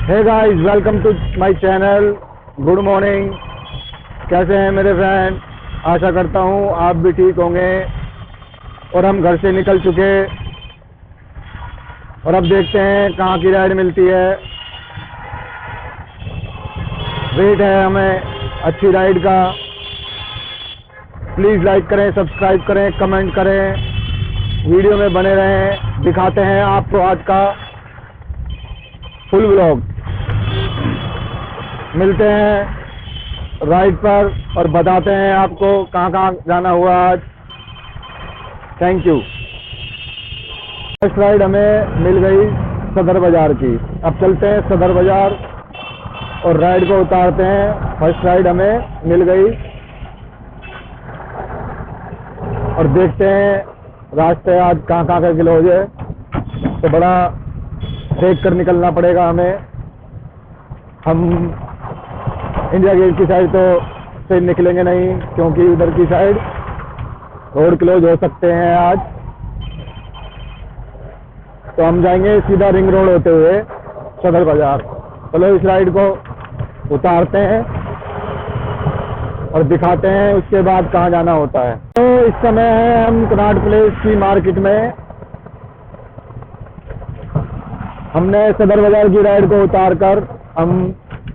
Hey guys, welcome to my channel. Good morning. कैसे हैं मेरे फ्रेंड? आशा करता हूं आप भी ठीक होंगे। और हम घर से निकल चुके और अब देखते हैं कहाँ की राइड मिलती है। वेट है हमें अच्छी राइड का। प्लीज़ लाइक करें, सब्सक्राइब करें, कमेंट करें, वीडियो में बने रहें। दिखाते हैं आपको आज का फुल व्लॉग। मिलते हैं राइड पर और बताते हैं आपको कहाँ कहाँ जाना हुआ आज। Thank you. फर्स्ट राइड हमें मिल गई सदर बाज़ार की। अब चलते हैं सदर बाज़ार और राइड को उतारते हैं। फर्स्ट राइड हमें मिल गई और देखते हैं रास्ते आज कहाँ कहाँ का क्लोज है, तो बड़ा देख कर निकलना पड़ेगा हमें। हम इंडिया गेट की साइड तो से निकलेंगे नहीं, क्योंकि उधर की साइड रोड क्लोज हो सकते हैं आज। तो हम जाएंगे सीधा रिंग रोड होते हुए सदर बाज़ार। चलो इस राइड को उतारते हैं और दिखाते हैं उसके बाद कहाँ जाना होता है। तो इस समय है हम कनॉट प्लेस की मार्केट में। हमने सदर बाज़ार की राइड को उतार कर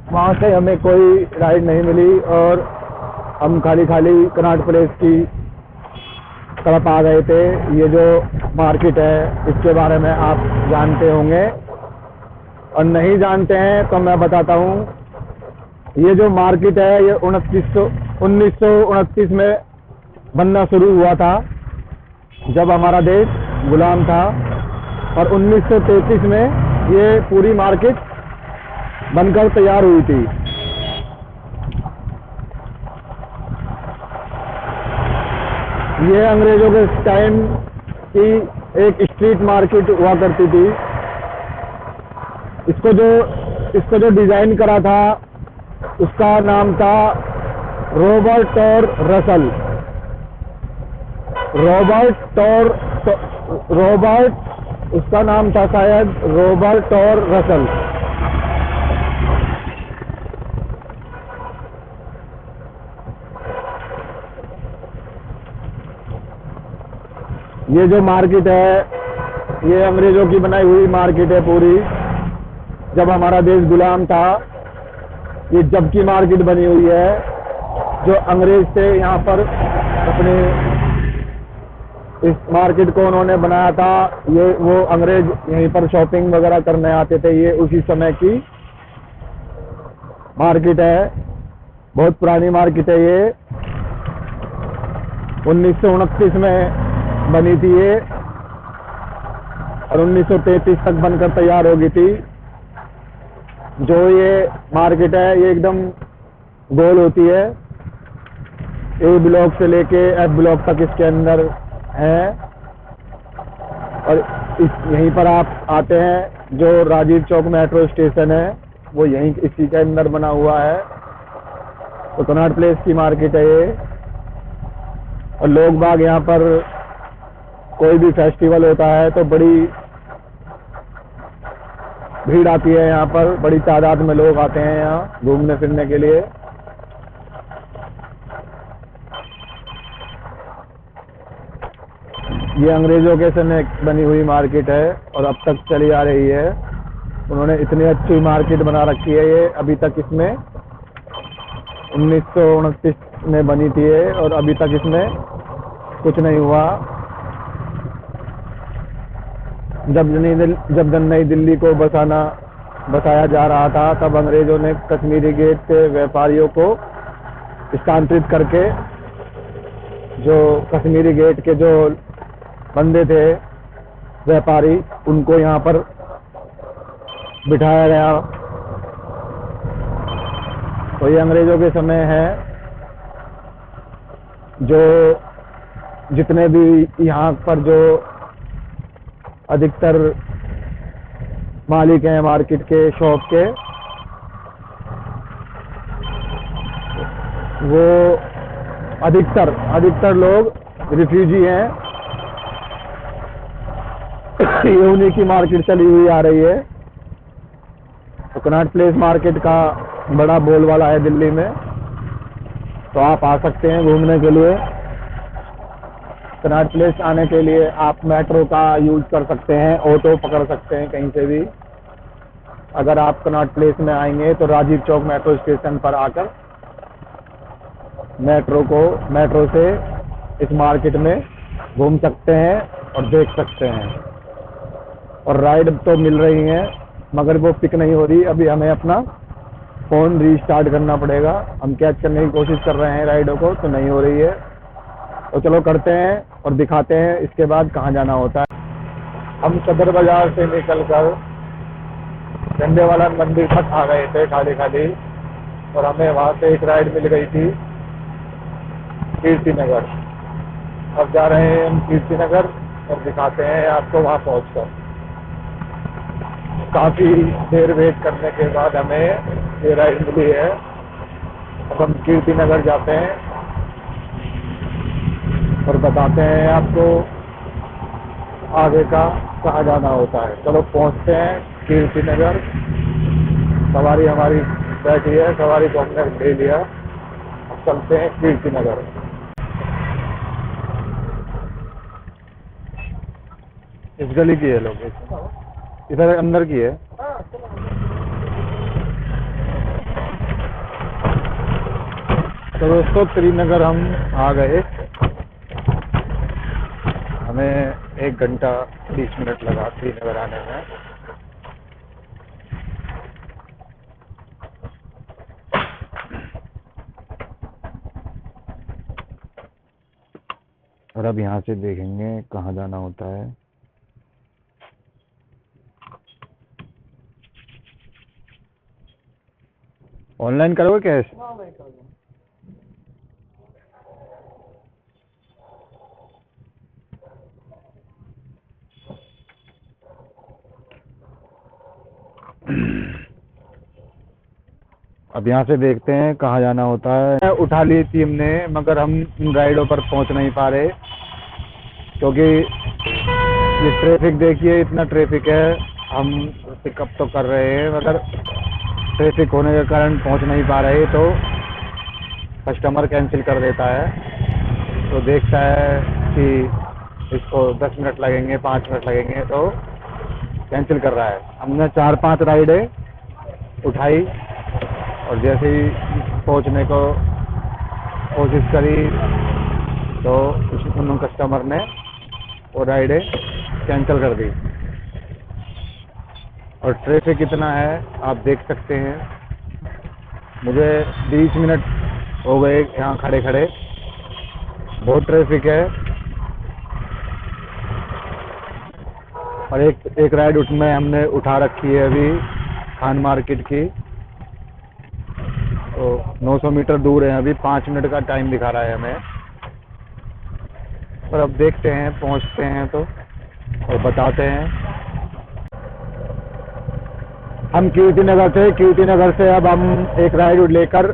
वहाँ से हमें कोई राइड नहीं मिली और हम खाली कनॉट प्लेस की तरफ आ गए थे। ये जो मार्केट है इसके बारे में आप जानते होंगे, और नहीं जानते हैं तो मैं बताता हूँ। ये जो मार्केट है ये 1929 में बनना शुरू हुआ था, जब हमारा देश गुलाम था। और 1933 में ये पूरी मार्केट बनकर तैयार हुई थी। ये अंग्रेजों के टाइम की एक स्ट्रीट मार्केट हुआ करती थी। इसको जो डिजाइन करा था उसका नाम था रॉबर्ट टॉर रसल। उसका नाम था शायद रॉबर्ट टॉर रसल। ये जो मार्केट है ये अंग्रेजों की बनाई हुई मार्केट है पूरी। जब हमारा देश गुलाम था ये जब की मार्केट बनी हुई है। जो अंग्रेज थे यहाँ पर अपने इस मार्केट को उन्होंने बनाया था। ये वो अंग्रेज यहीं पर शॉपिंग वगैरह करने आते थे। ये उसी समय की मार्केट है, बहुत पुरानी मार्केट है। ये 1929 में बनी थी ये और 1933 तक बनकर तैयार हो गई थी। जो ये मार्केट है ये एकदम गोल होती है। ए ब्लॉक से लेके एफ ब्लॉक तक इसके अंदर है। और यहीं पर आप आते हैं। जो राजीव चौक मेट्रो स्टेशन है वो यहीं इसी के अंदर बना हुआ है। तो कनॉट प्लेस की मार्केट है ये। और लोग बाग यहाँ पर कोई भी फेस्टिवल होता है तो बड़ी भीड़ आती है यहाँ पर। बड़ी तादाद में लोग आते हैं यहाँ घूमने फिरने के लिए। ये अंग्रेजों के समय बनी हुई मार्केट है और अब तक चली आ रही है। उन्होंने इतनी अच्छी मार्केट बना रखी है ये। अभी तक इसमें 1929 में बनी थी ये और अभी तक इसमें कुछ नहीं हुआ। जब नई दिल्ली को बसाया जा रहा था तब अंग्रेजों ने कश्मीरी गेट से व्यापारियों को स्थानांतरित करके जो कश्मीरी गेट के जो बंदे थे व्यापारी उनको यहाँ पर बिठाया गया। तो ये अंग्रेजों के समय है। जो जितने भी यहाँ पर जो अधिकतर मालिक हैं मार्केट के शॉप के, वो अधिकतर लोग रिफ्यूजी हैं। ये उन्हीं की मार्केट चली हुई आ रही है। तो कनॉट प्लेस मार्केट का बड़ा बोलबाला है दिल्ली में, तो आप आ सकते हैं घूमने के लिए। कनॉट प्लेस आने के लिए आप मेट्रो का यूज कर सकते हैं, ऑटो पकड़ सकते हैं कहीं से भी। अगर आप कनॉट प्लेस में आएंगे तो राजीव चौक मेट्रो स्टेशन पर आकर मेट्रो से इस मार्केट में घूम सकते हैं और देख सकते हैं। और राइड तो मिल रही हैं मगर वो पिक नहीं हो रही। अभी हमें अपना फ़ोन रीस्टार्ट करना पड़ेगा। हम कैच करने की कोशिश कर रहे हैं राइडों को, तो नहीं हो रही है। तो चलो करते हैं और दिखाते हैं इसके बाद कहाँ जाना होता है। हम सदर बाजार से निकलकर झंडे वाला मंदिर तक आ गए थे खाली खाली, और हमें वहाँ से एक राइड मिल गई थी कीर्ति नगर। अब जा रहे हैं हम कीर्ति नगर और दिखाते हैं आपको वहाँ पहुँचकर। काफ़ी देर वेट करने के बाद हमें ये राइड मिली है। अब हम कीर्ति नगर जाते हैं और बताते हैं आपको आगे का कहाँ जाना होता है। चलो पहुँचते हैं कीर्ति नगर। सवारी हमारी बैठी है, सवारी को हमने ले लिया। अब चलते हैं कीर्ति नगर। इस गली की है लोकेशन, इधर अंदर की है। तो दोस्तों त्रिनगर हम आ गए। हमें 1 घंटा 20 मिनट लगा त्रिनगर आने में। और अब यहाँ से देखेंगे कहाँ जाना होता है। ऑनलाइन करोगे कैश? अब यहाँ से देखते हैं कहाँ जाना होता है। उठा ली थी हमने मगर हम इन राइडों पर पहुँच नहीं पा रहे, क्योंकि ये ट्रैफिक देखिए, इतना ट्रैफिक है। हम पिकअप तो कर रहे हैं मगर ट्रैफिक होने के कारण पहुँच नहीं पा रहे, तो कस्टमर कैंसिल कर देता है। तो देखता है कि इसको 10 मिनट लगेंगे, 5 मिनट लगेंगे, तो कैंसिल कर रहा है। हमने 4-5 राइडें उठाई और जैसे ही पहुंचने को कोशिश करी तो उन कस्टमर ने वो राइडें कैंसिल कर दी। और ट्रैफिक कितना है आप देख सकते हैं। मुझे 20 मिनट हो गए यहाँ खड़े खड़े, बहुत ट्रैफिक है। और एक राइड में हमने उठा रखी है अभी खान मार्केट की, तो 900 मीटर दूर है। अभी 5 मिनट का टाइम दिखा रहा है हमें। पर अब देखते हैं, पहुंचते हैं तो और बताते हैं। हम कीर्ति नगर थे, कीर्ति नगर से अब हम एक राइड लेकर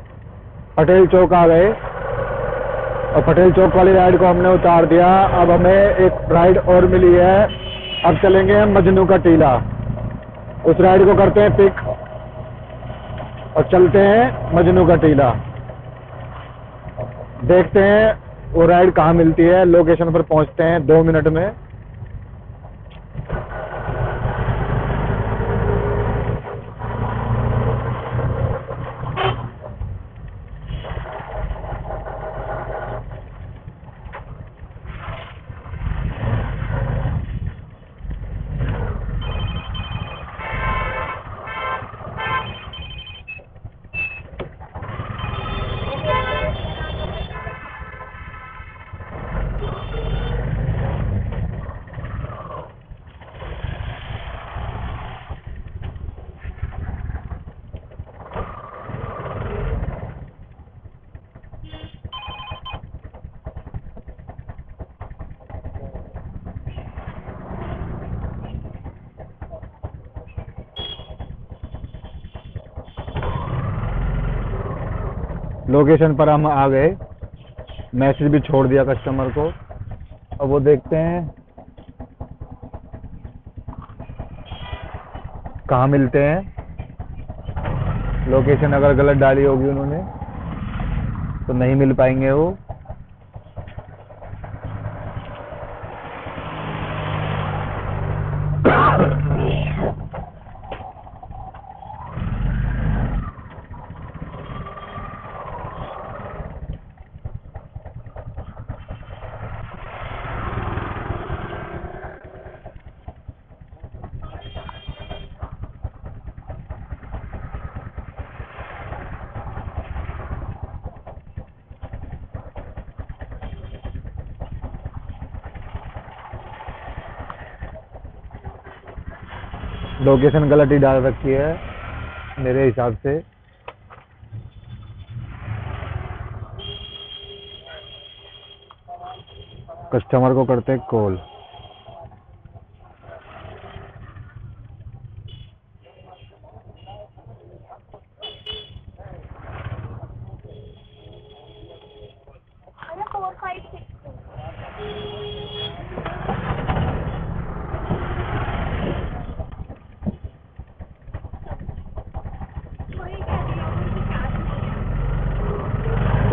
पटेल चौक आ गए और पटेल चौक वाली राइड को हमने उतार दिया। अब हमें एक राइड और मिली है। अब चलेंगे हम मजनू का टीला, उस राइड को करते हैं पिक और चलते हैं मजनू का टीला। देखते हैं वो राइड कहाँ मिलती है। लोकेशन पर पहुंचते हैं 2 मिनट में। लोकेशन पर हम आ गए, मैसेज भी छोड़ दिया कस्टमर को। अब वो देखते हैं कहाँ मिलते हैं। लोकेशन अगर गलत डाली होगी उन्होंने तो नहीं मिल पाएंगे वो। लोकेशन गलत ही डाल रखी है मेरे हिसाब से। कस्टमर को करते कॉल।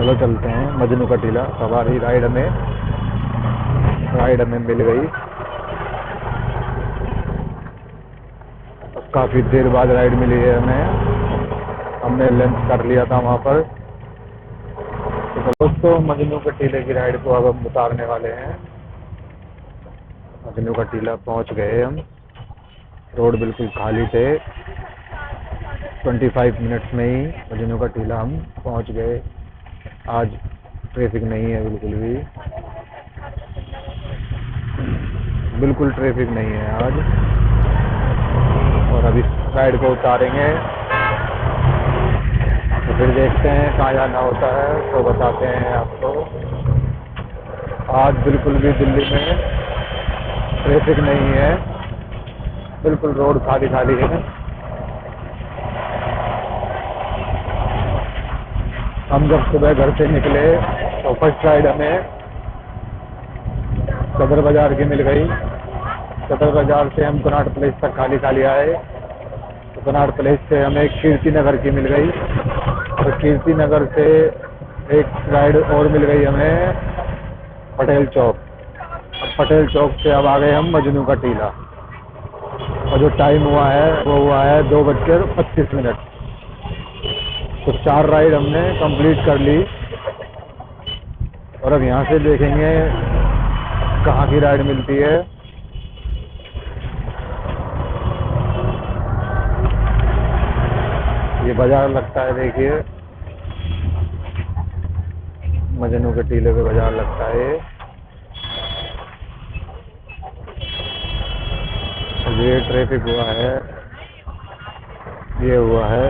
चलो चलते हैं मजनू का टीला। सवारी राइड हमें मिल गई। काफ़ी देर बाद राइड मिली है हमें। हमने लंच कर लिया था वहाँ पर। तो दोस्तों मजनू के टीले की राइड को अब हम उतारने वाले हैं। मजनू का टीला पहुँच गए हम। रोड बिल्कुल खाली थे। 25 मिनट्स में ही मजनू का टीला हम पहुँच गए। आज ट्रैफिक नहीं है बिल्कुल भी। बिल्कुल ट्रैफिक नहीं है आज। और अभी राइड को उतारेंगे तो फिर देखते हैं कहाँ जाना होता है तो बताते हैं आपको। आज बिल्कुल भी दिल्ली में ट्रैफिक नहीं है। बिल्कुल रोड खाली खाली है। हम जब सुबह घर से निकले तो फर्स्ट राइड हमें सदर बाज़ार की मिल गई। सदर बाज़ार से हम कनॉट प्लेस तक खाली खाली आए। तो कनॉट प्लेस से हमें कीर्ति नगर की मिल गई। और कीर्ति नगर से एक राइड और मिल गई हमें पटेल चौक। अब पटेल चौक से अब आ गए हम मजनू का टीला। और जो टाइम हुआ है वो हुआ है 2:25। तो 4 राइड हमने कंप्लीट कर ली। और अब यहाँ से देखेंगे कहाँ की राइड मिलती है। ये बाजार लगता है, देखिए मजनू के टीले पे बाजार लगता है। ये ट्रैफिक हुआ है, ये हुआ है।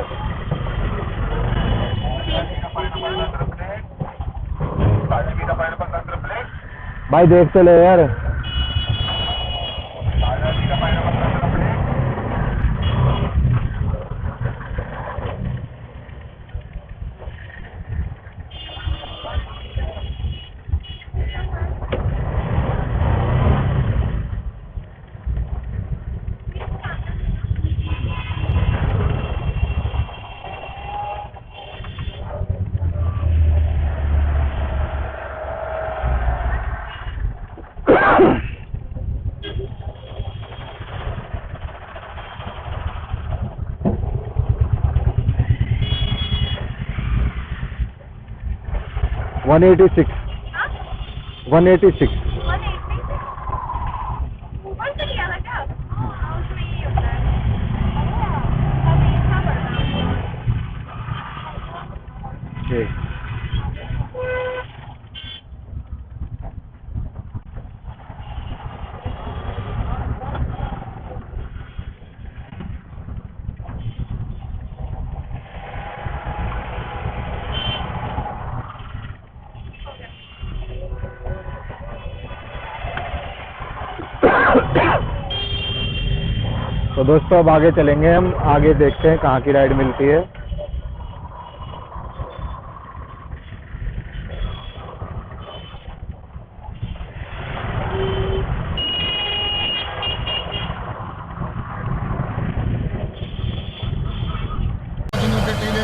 भाई देख तो ले यार। हाँ? 186 ऊपर से लिया था क्या? हाँ, उसमें यही होता है। अभी इतना पड़ता है। ठीक। तो दोस्तों अब आगे चलेंगे हम। आगे देखते हैं कहाँ की राइड मिलती है।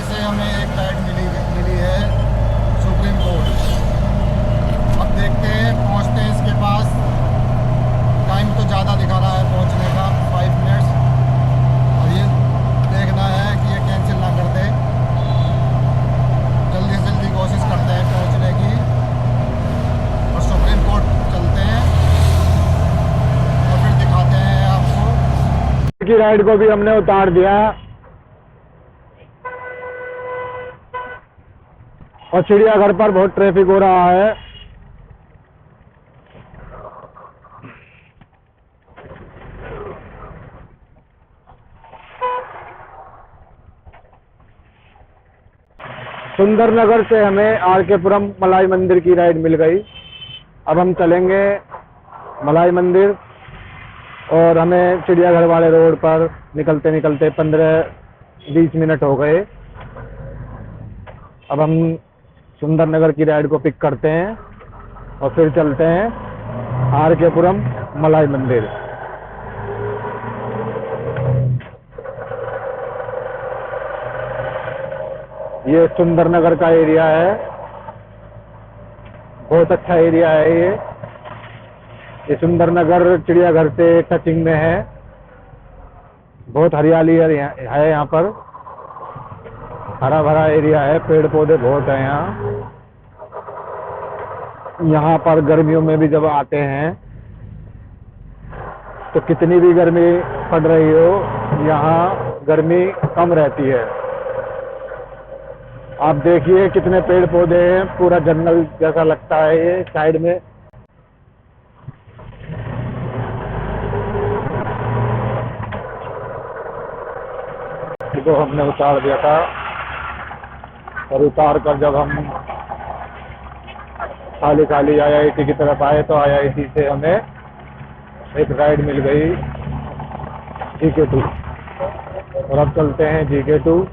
से हमें एक राइड मिली है सुप्रीम कोर्ट। अब देखते हैं, पहुंचते हैं इसके पास। टाइम तो ज़्यादा दिखा रहा है पहुंचने का, 5 मिनट्स। और ये देखना है कि ये कैंसिल ना कर दे। जल्दी से जल्दी कोशिश करते हैं पहुंचने की और सुप्रीम कोर्ट चलते हैं और फिर दिखाते हैं आपको। की राइड को भी हमने उतार दिया और चिड़ियाघर पर बहुत ट्रैफिक हो रहा है। सुंदरनगर से हमें आरकेपुरम मलाई मंदिर की राइड मिल गई। अब हम चलेंगे मलाई मंदिर और हमें चिड़ियाघर वाले रोड पर निकलते निकलते 15-20 मिनट हो गए। अब हम सुंदरनगर की राइड को पिक करते हैं और फिर चलते हैं आरकेपुरम मलाई मंदिर। ये सुंदरनगर का एरिया है, बहुत अच्छा एरिया है ये सुंदरनगर चिड़ियाघर से टचिंग में है। बहुत हरियाली है यहाँ पर, हरा भरा एरिया है, पेड़ पौधे बहुत हैं यहाँ। यहाँ पर गर्मियों में भी जब आते हैं तो कितनी भी गर्मी पड़ रही हो, यहाँ गर्मी कम रहती है। आप देखिए कितने पेड़ पौधे हैं, पूरा जंगल जैसा लगता है ये साइड में। इसको हमने उतार दिया था और उतार कर जब हम खाली खाली IIT की तरफ आए तो IIT से हमें एक राइड मिल गई GK2 और अब चलते हैं GK2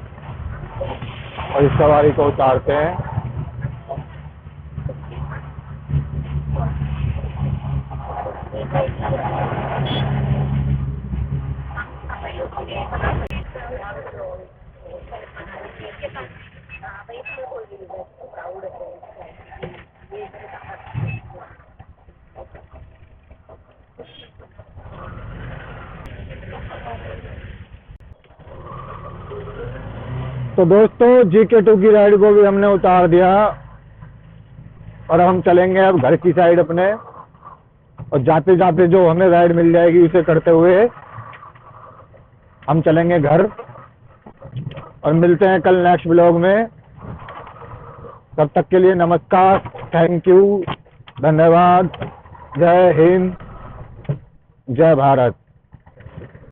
और इस सवारी को उतारते हैं। तो दोस्तों GK2 की राइड को भी हमने उतार दिया और हम चलेंगे अब घर की साइड अपने। और जाते जाते जो हमें राइड मिल जाएगी उसे करते हुए हम चलेंगे घर और मिलते हैं कल नेक्स्ट ब्लॉग में। तब तक के लिए नमस्कार, थैंक यू, धन्यवाद, जय हिंद, जय भारत।